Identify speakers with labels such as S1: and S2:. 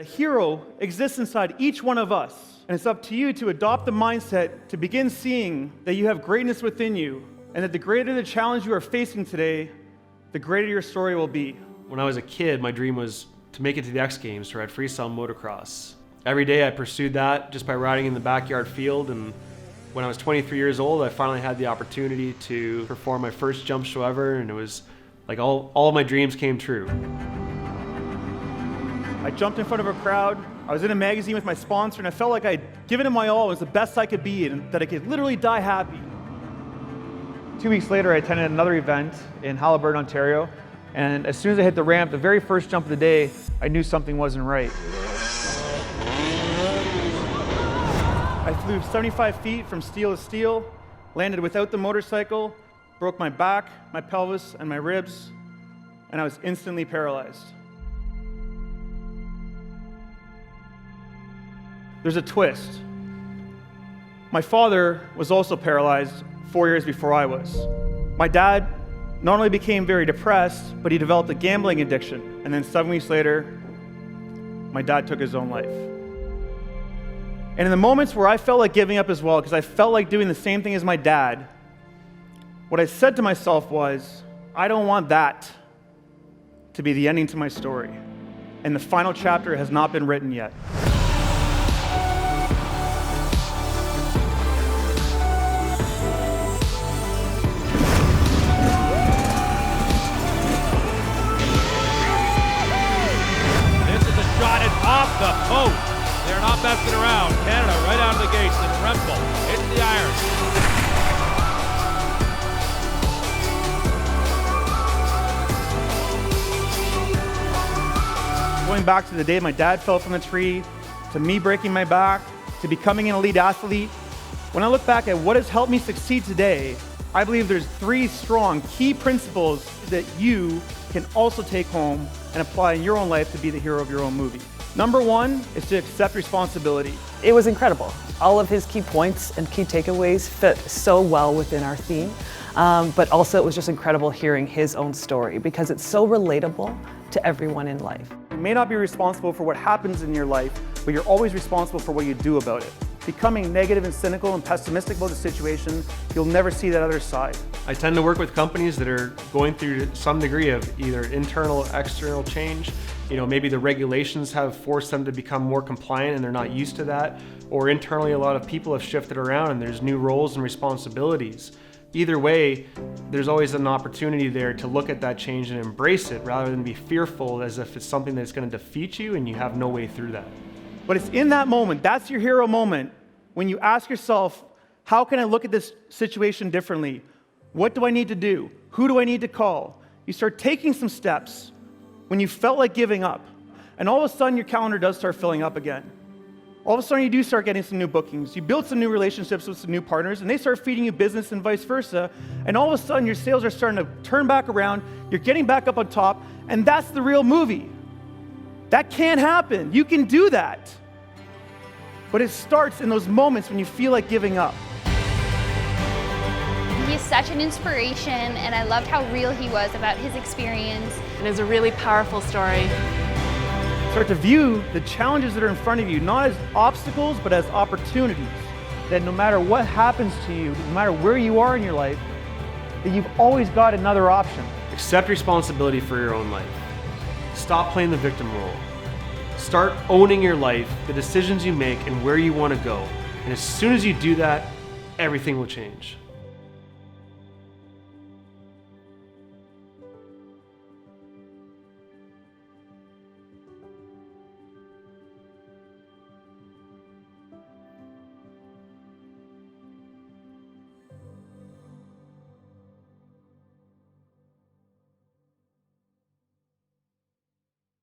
S1: A hero exists inside each one of us, and it's up to you to adopt the mindset to begin seeing that you have greatness within you, and that the greater the challenge you are facing today, the greater your story will be.
S2: When I was a kid, my dream was to make it to the X Games to ride freestyle motocross. Every day I pursued that just by riding in the backyard field, and when I was 23 years old, I finally had the opportunity to perform my first jump show ever, and it was like all of my dreams came true.
S1: I jumped in front of a crowd, I was in a magazine with my sponsor, and I felt like I'd given it my all. It was the best I could be, and that I could literally die happy. 2 weeks later, I attended another event in Halliburton, Ontario, and as soon as I hit the ramp, the very first jump of the day, I knew something wasn't right. I flew 75 feet from steel to steel, landed without the motorcycle, broke my back, my pelvis, and my ribs, and I was instantly paralyzed. There's a twist. My father was also paralyzed 4 years before I was. My dad not only became very depressed, but he developed a gambling addiction. And then 7 weeks later, my dad took his own life. And in the moments where I felt like giving up as well, because I felt like doing the same thing as my dad, what I said to myself was, I don't want that to be the ending to my story. And the final chapter has not been written yet.
S3: Off the post. They're not messing around. Canada right out of the gates, and Rempel hits the iron.
S1: Going back to the day my dad fell from the tree, to me breaking my back, to becoming an elite athlete, when I look back at what has helped me succeed today, I believe there's 3 strong key principles that you can also take home and apply in your own life to be the hero of your own movie. Number 1 is to accept responsibility.
S4: It was incredible. All of his key points and key takeaways fit so well within our theme, but also it was just incredible hearing his own story because it's so relatable to everyone in life.
S1: You may not be responsible for what happens in your life, but you're always responsible for what you do about it. Becoming negative and cynical and pessimistic about the situation, you'll never see that other side.
S2: I tend to work with companies that are going through some degree of either internal or external change. Maybe the regulations have forced them to become more compliant and they're not used to that, or internally a lot of people have shifted around and there's new roles and responsibilities. Either way, there's always an opportunity there to look at that change and embrace it rather than be fearful as if it's something that's going to defeat you and you have no way through that.
S1: But it's in that moment, that's your hero moment, when you ask yourself, how can I look at this situation differently? What do I need to do? Who do I need to call? You start taking some steps when you felt like giving up. And all of a sudden, your calendar does start filling up again. All of a sudden, you do start getting some new bookings. You build some new relationships with some new partners, and they start feeding you business and vice versa. And all of a sudden, your sales are starting to turn back around. You're getting back up on top, and that's the real movie. That can't happen. You can do that. But it starts in those moments when you feel like giving up.
S5: He's such an inspiration, and I loved how real he was about his experience.
S6: And it's a really powerful story.
S1: Start to view the challenges that are in front of you, not as obstacles, but as opportunities. That no matter what happens to you, no matter where you are in your life, that you've always got another option.
S2: Accept responsibility for your own life. Stop playing the victim role. Start owning your life, the decisions you make, and where you want to go. And as soon as you do that, everything will change.